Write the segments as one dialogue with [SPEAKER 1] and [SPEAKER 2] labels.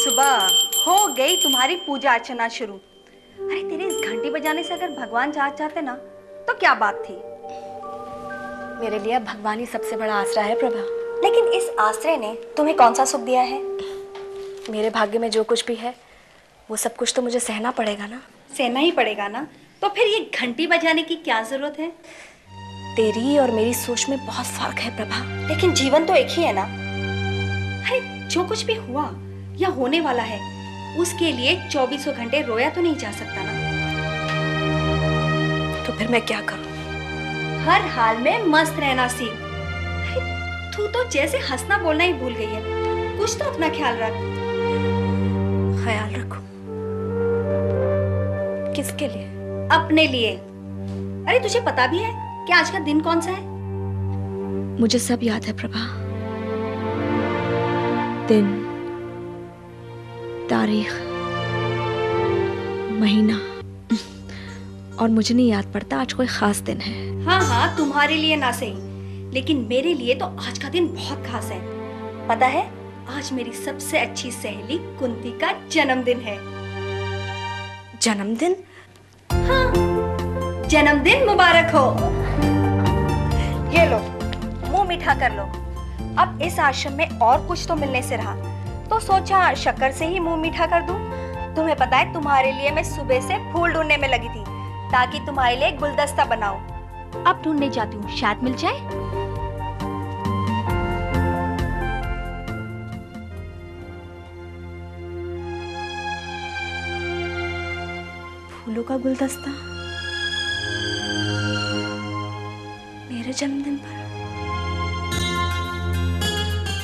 [SPEAKER 1] सुबह हो गई तुम्हारी पूजा अर्चना शुरू। अरे तेरे इस घंटी बजाने से अगर भगवान जाग जाते ना तो क्या बात थी।
[SPEAKER 2] मेरे लिए भगवान ही सबसे बड़ा आसरा है प्रभा।
[SPEAKER 1] लेकिन इस आश्रय ने तुम्हें कौन सा सुख दिया है?
[SPEAKER 2] मेरे भाग्य में जो कुछ भी है वो सब कुछ तो मुझे सहना पड़ेगा ना।
[SPEAKER 1] सहना ही पड़ेगा ना, तो फिर ये घंटी बजाने की क्या जरूरत है?
[SPEAKER 2] तेरी और मेरी सोच में बहुत फर्क है प्रभा।
[SPEAKER 1] लेकिन जीवन तो एक ही है ना। अरे जो कुछ भी हुआ या होने वाला है उसके लिए 24 घंटे रोया तो नहीं जा सकता ना।
[SPEAKER 2] तो फिर मैं क्या करूं?
[SPEAKER 1] हर हाल में मस्त रहना सीख। तू तो जैसे हंसना बोलना ही भूल गई है। कुछ तो अपना ख्याल रख।
[SPEAKER 2] ख्याल रखूं? किसके लिए?
[SPEAKER 1] अपने लिए। अरे तुझे पता भी है कि आज का दिन कौन सा है?
[SPEAKER 2] मुझे सब याद है प्रभा। दिन, तारीख, महीना, और मुझे नहीं याद पड़ता आज कोई खास दिन है।
[SPEAKER 1] हाँ हाँ तुम्हारे लिए ना सही, लेकिन मेरे लिए तो आज का दिन बहुत खास है। पता है आज मेरी सबसे अच्छी सहेली कुंती का जन्मदिन है।
[SPEAKER 2] जन्मदिन?
[SPEAKER 1] हाँ, जन्मदिन मुबारक हो। ये लो मुंह मीठा कर लो। अब इस आश्रम में और कुछ तो मिलने से रहा, तो सोचा शक्कर से ही मुंह मीठा कर दूं। तुम्हें पता है तुम्हारे लिए मैं सुबह से फूल ढूंढने में लगी थी ताकि तुम्हारे लिए एक गुलदस्ता बनाऊं। अब ढूंढने जाती हूँ, शायद मिल जाए।
[SPEAKER 2] फूलों का गुलदस्ता मेरे जन्मदिन पर।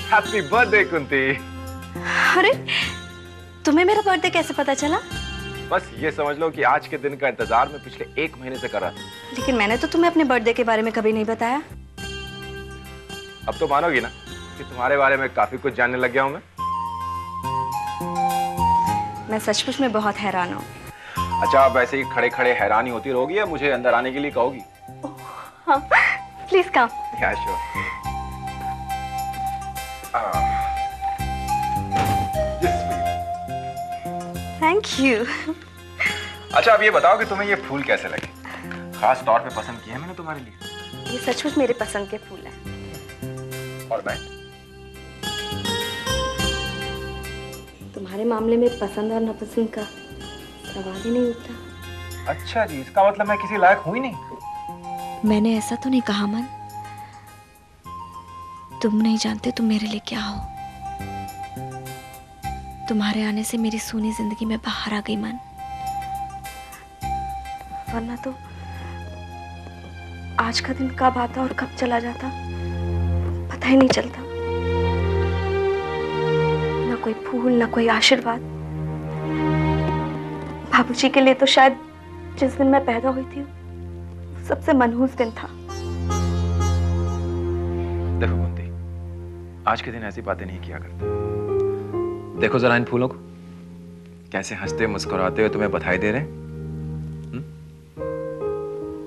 [SPEAKER 3] Happy birthday Kunti.
[SPEAKER 2] अरे तुम्हें मेरा बर्थडे कैसे पता चला?
[SPEAKER 3] बस ये समझ लो कि आज के दिन का इंतजार मैं पिछले 1 महीने से कर रहा था।
[SPEAKER 2] लेकिन मैंने तो तुम्हें अपने बर्थडे के बारे में कभी नहीं बताया।
[SPEAKER 3] अब तो मानोगी ना कि तुम्हारे बारे में काफी कुछ जानने लग गया हूं
[SPEAKER 2] मैं सचमुच में बहुत हैरान हूँ।
[SPEAKER 3] अच्छा अब ऐसे ही खड़े खड़े हैरानी होती रहोगी या मुझे अंदर आने के लिए कहोगी?
[SPEAKER 2] हाँ, प्लीज कम।
[SPEAKER 3] या श्योर।
[SPEAKER 2] Thank you.
[SPEAKER 3] अच्छा अब ये बताओ कि तुम्हें ये फूल कैसे लगे? खास तौर पे पसंद किए हैं मैंने तुम्हारे लिए।
[SPEAKER 2] ये सचमुच मेरे पसंद के फूल हैं।
[SPEAKER 3] और मैं
[SPEAKER 2] तुम्हारे मामले में पसंद और नापसंद का सवाल ही नहीं उठता।
[SPEAKER 3] अच्छा जी, इसका मतलब मैं किसी लायक हूं ही नहीं।
[SPEAKER 2] मैंने ऐसा तो नहीं कहा मन। तुम नहीं जानते तुम मेरे लिए क्या हो। तुम्हारे आने से मेरी सूनी जिंदगी में बाहर आ गई मन, वरना तो आज का दिन कब आता और कब चला जाता पता ही नहीं चलता। ना कोई फूल, ना कोई आशीर्वाद। बाबूजी के लिए तो शायद जिस दिन मैं पैदा हुई थी सबसे मनहूस दिन था।
[SPEAKER 3] देखो कुंती, आज के दिन ऐसी बातें नहीं किया करते। देखो जरा इन फूलों को, कैसे हंसते मुस्कुराते हुए तुम्हें बधाई दे रहे हैं।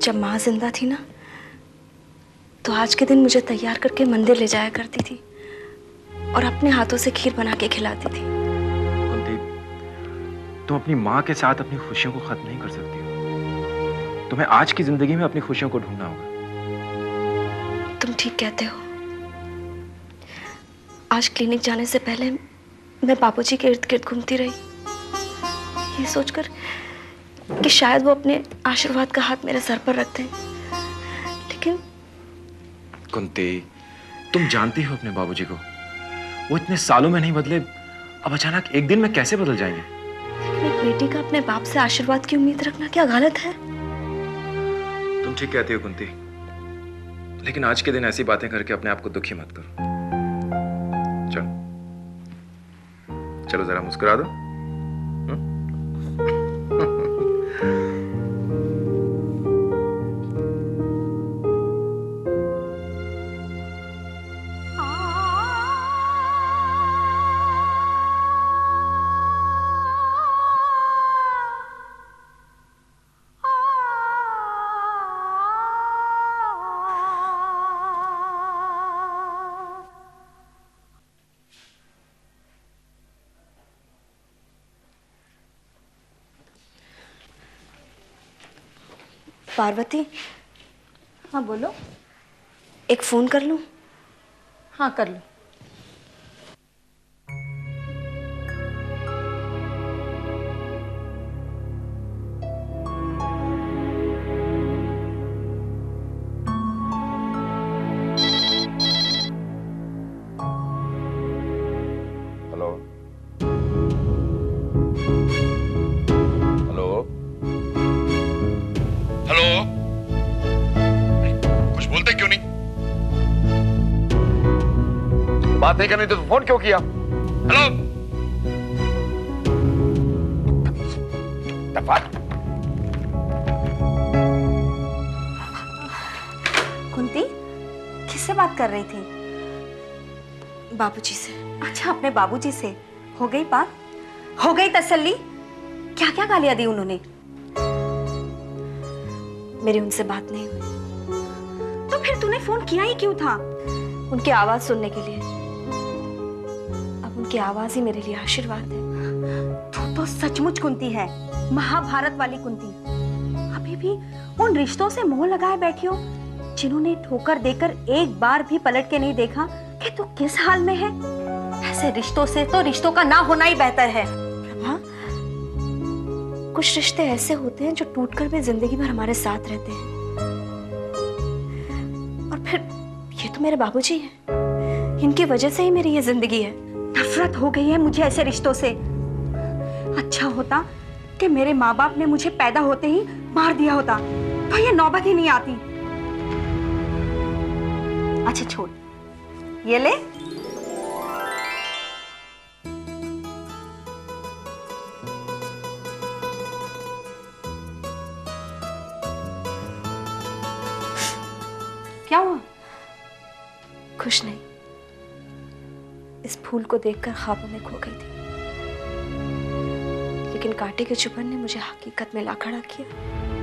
[SPEAKER 2] जब माँ जिंदा थी ना तो आज के दिन मुझे तैयार करके मंदिर ले जाया करती थी और अपने हाथों से खीर बना के खिलाती थी।
[SPEAKER 3] कुंती, तुम अपनी माँ के साथ अपनी खुशियों को खत्म नहीं कर सकती हो। तुम्हें आज की जिंदगी में अपनी खुशियों को ढूंढना होगा।
[SPEAKER 2] तुम ठीक कहते हो। आज क्लिनिक जाने से पहले मैं बाबूजी के इर्द गिर्द घूमती रही, ये सोचकर कि शायद वो अपने आशीर्वाद का हाथ मेरे सर पर रख दें। लेकिन
[SPEAKER 3] कुंती, तुम जानती हो अपने बाबूजी को, वो इतने सालों में नहीं बदले, अब अचानक एक दिन में कैसे बदल जाएंगे?
[SPEAKER 2] लेकिन एक बेटी का अपने बाप से आशीर्वाद की उम्मीद रखना क्या गलत है?
[SPEAKER 3] तुम ठीक कहती हो कुंती, लेकिन आज के दिन ऐसी बातें करके अपने आप को दुखी मत करो। चलो चलो जरा मुस्कुरा दो।
[SPEAKER 2] पार्वती,
[SPEAKER 1] हाँ बोलो।
[SPEAKER 2] एक फोन कर लूं?
[SPEAKER 1] हाँ कर लो।
[SPEAKER 3] हेलो हेलो हेलो, कुछ बोलते क्यों नहीं? बात नहीं करनी तो फोन क्यों किया? हेलो तफात।
[SPEAKER 1] कुंती, किससे बात कर रही थी?
[SPEAKER 2] बाबूजी से।
[SPEAKER 1] अच्छा, अपने बाबूजी से। हो गई बात? हो गई तसल्ली? क्या क्या गालियां दी उन्होंने?
[SPEAKER 2] मेरी उनसे बात नहीं हुई।
[SPEAKER 1] तो फिर तूने फोन किया ही क्यों था?
[SPEAKER 2] उनकी आवाज सुनने के लिए। अब उनकी आवाज ही मेरे लिए आशीर्वाद है।
[SPEAKER 1] तू तो सचमुच कुंती है, महाभारत वाली कुंती। अभी भी उन रिश्तों से मोह लगाए बैठी हो जिन्होंने ठोकर देकर एक बार भी पलट के नहीं देखा कि तू किस हाल में है। ऐसे रिश्तों से तो रिश्तों का ना होना ही बेहतर है।
[SPEAKER 2] प्रभा, कुछ रिश्ते ऐसे होते हैं जो टूटकर भी जिंदगी भर हमारे साथ रहते हैं। और फिर ये तो मेरे बाबूजी हैं। इनकी वजह से ही मेरी ये जिंदगी है।
[SPEAKER 1] नफरत हो गई है मुझे ऐसे रिश्तों से। अच्छा होता कि मेरे माँ बाप ने मुझे पैदा होते ही मार दिया होता तो ये नौबत ही नहीं आती। अच्छा छोड़, ये ले। क्या हुआ?
[SPEAKER 2] खुश नहीं, इस फूल को देखकर ख्वाबों में खो गई थी, लेकिन कांटे के चुभन ने मुझे हकीकत में ला खड़ा किया।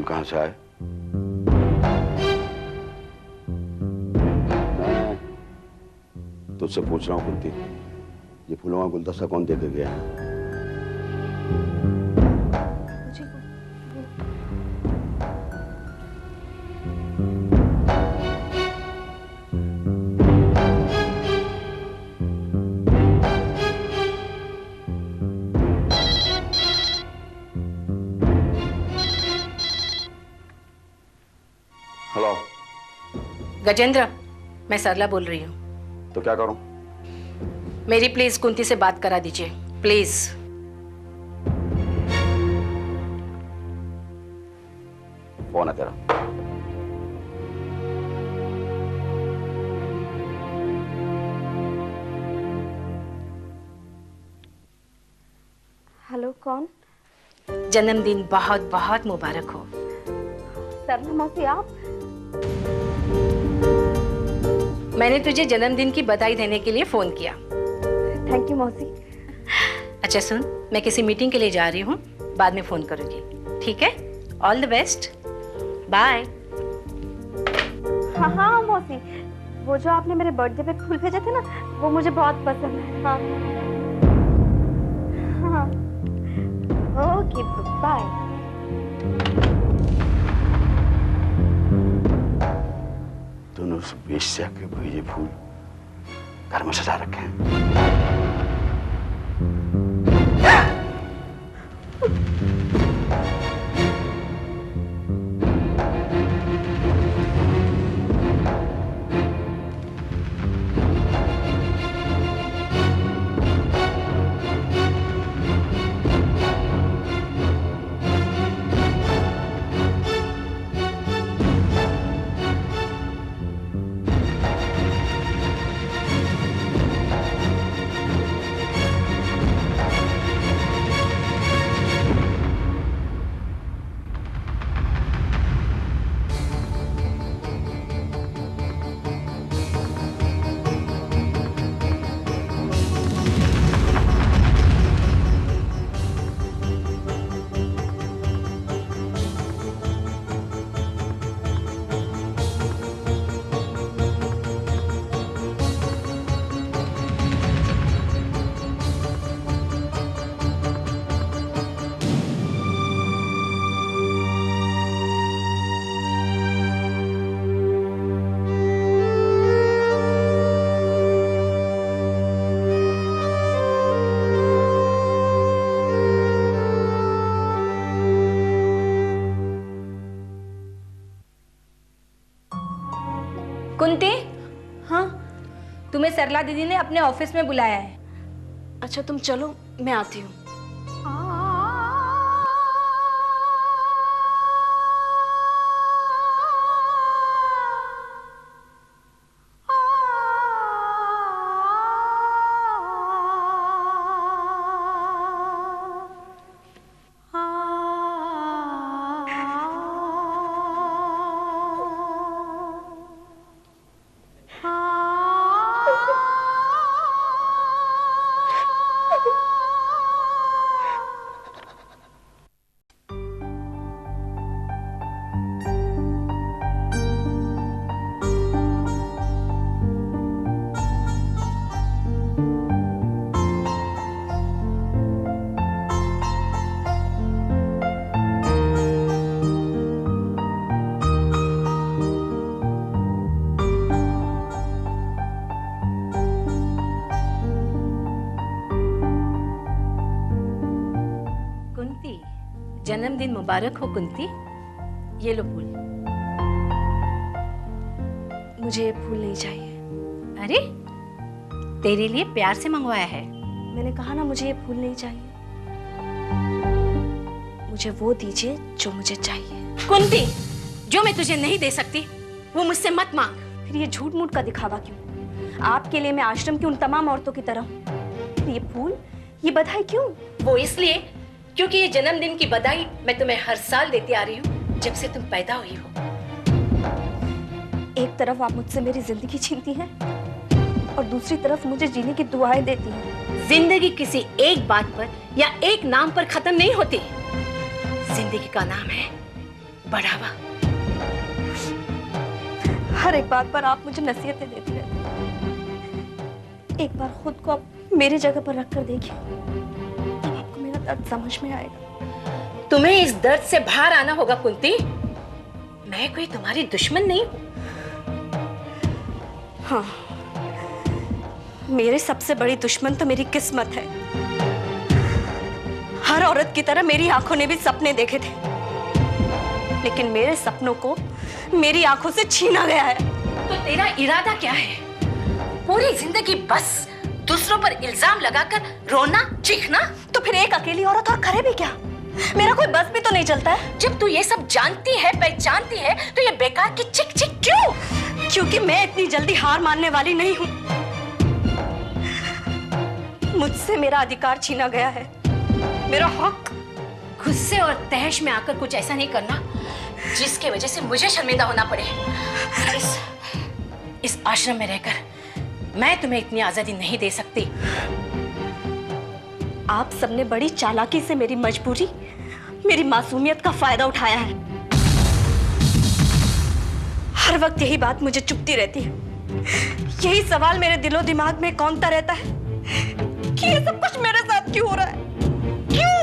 [SPEAKER 4] कहां से आए? मैं तुझसे पूछ रहा हूं कुंती, ये फूलों का गुलदस्ता कौन दे के गया है? हेलो
[SPEAKER 5] गजेंद्र, मैं सरला बोल रही हूँ।
[SPEAKER 4] तो क्या करूं?
[SPEAKER 5] मेरी प्लीज कुंती से बात करा दीजिए, प्लीज।
[SPEAKER 4] कौन है तेरा?
[SPEAKER 2] हेलो, कौन?
[SPEAKER 5] जन्मदिन बहुत बहुत मुबारक हो।
[SPEAKER 2] सरला मौसी, आप?
[SPEAKER 5] मैंने तुझे जन्मदिन की बधाई देने के लिए फोन किया।
[SPEAKER 2] थैंक यू मौसी।
[SPEAKER 5] अच्छा सुन, मैं किसी मीटिंग के लिए जा रही हूँ, बाद में फोन करूंगी, ठीक है? All the best, bye.
[SPEAKER 2] हाँ हाँ मौसी, वो जो आपने मेरे बर्थडे पे फूल भेजे थे ना, वो मुझे बहुत पसंद है। हाँ हाँ, ओके बाय।
[SPEAKER 4] तूने उस वेश्या के भेजे फूल घर में सजा रखे हैं।
[SPEAKER 1] कुंती, हाँ, तुम्हें सरला दीदी ने अपने ऑफिस में बुलाया है।
[SPEAKER 2] अच्छा तुम चलो, मैं आती हूँ।
[SPEAKER 5] जन्मदिन मुबारक हो कुंती। ये लो फूल।
[SPEAKER 2] मुझे ये फूल नहीं चाहिए।
[SPEAKER 5] अरे, तेरे लिए प्यार से मंगवाया है।
[SPEAKER 2] मैंने कहा ना, मुझे ये फूल नहीं चाहिए। मुझे वो दीजिए जो मुझे चाहिए।
[SPEAKER 5] कुंती, जो मैं तुझे नहीं दे सकती वो मुझसे मत मांग।
[SPEAKER 2] फिर ये झूठ मूठ का दिखावा क्यों? आपके लिए मैं आश्रम की उन तमाम औरतों की तरह हूँ। ये फूल, ये बधाई क्यों?
[SPEAKER 5] वो इसलिए क्योंकि ये जन्मदिन की बधाई मैं तुम्हें हर साल देती आ रही हूँ जब से तुम पैदा हुई हो।
[SPEAKER 2] एक तरफ आप मुझसे मेरी जिंदगी छीनती हैं और दूसरी तरफ मुझे जीने की दुआएं देती हैं।
[SPEAKER 5] जिंदगी किसी एक बात पर या एक नाम पर खत्म नहीं होती। जिंदगी का नाम है बढ़ावा।
[SPEAKER 2] हर एक बात पर आप मुझे नसीहतें देती रहती हैं। एक बार खुद को आप मेरी जगह पर रख कर देखिए, तब आपको मेरा दर्द समझ में आएगा।
[SPEAKER 5] तुम्हें इस दर्द से बाहर आना होगा कुंती। मैं कोई तुम्हारी दुश्मन नहीं हूँ।
[SPEAKER 2] हाँ, मेरे सबसे बड़ी दुश्मन तो मेरी किस्मत है। हर औरत की तरह मेरी आंखों ने भी सपने देखे थे, लेकिन मेरे सपनों को मेरी आंखों से छीना गया है।
[SPEAKER 5] तो तेरा इरादा क्या है? पूरी जिंदगी बस दूसरों पर इल्जाम लगाकर रोना चीखना?
[SPEAKER 2] तो फिर एक अकेली औरत और करे भी क्या? मेरा कोई बस भी तो नहीं चलता है।
[SPEAKER 5] जब तू ये सब जानती है, पहचानती है, तो ये बेकार की चिक चिक क्यों?
[SPEAKER 2] क्योंकि मैं इतनी जल्दी हार मानने वाली नहीं हूं। मुझसे मेरा अधिकार छीना गया है, मेरा हक।
[SPEAKER 5] गुस्से और तहश में आकर कुछ ऐसा नहीं करना जिसकी वजह से मुझे शर्मिंदा होना पड़े। इस आश्रम में रहकर मैं तुम्हें इतनी आजादी नहीं दे सकती।
[SPEAKER 2] आप सबने बड़ी चालाकी से मेरी मजबूरी, मेरी मासूमियत का फायदा उठाया है। हर वक्त यही बात मुझे चुभती रहती है। यही सवाल मेरे दिलो दिमाग में कौंधता रहता है कि ये सब कुछ मेरे साथ क्यों हो रहा है? क्यों?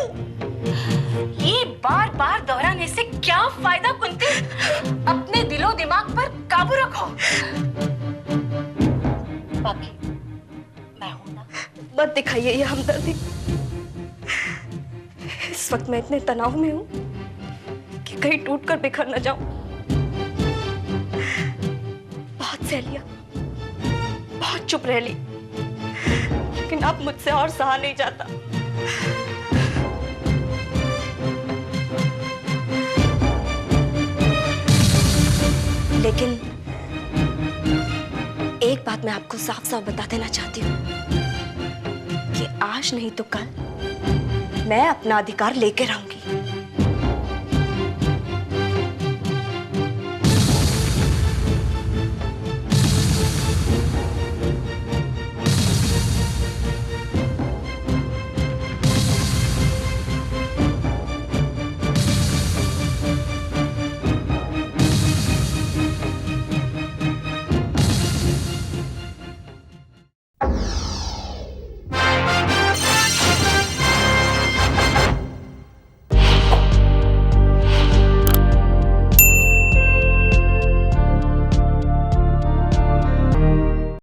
[SPEAKER 5] ये बार बार दोहराने से क्या फायदा कुंती? अपने दिलो दिमाग पर काबू रखो। बाकी मैं हूं ना।
[SPEAKER 2] मत दिखाइए ये हमदर्दी। इस वक्त मैं इतने तनाव में हूं कि कहीं टूटकर बिखर न जाऊं। बहुत सह लिया, बहुत चुप रह ली, लेकिन अब मुझसे और सहा नहीं जाता। लेकिन एक बात मैं आपको साफ साफ बता देना चाहती हूँ कि आज नहीं तो कल मैं अपना अधिकार लेकर आऊंगी।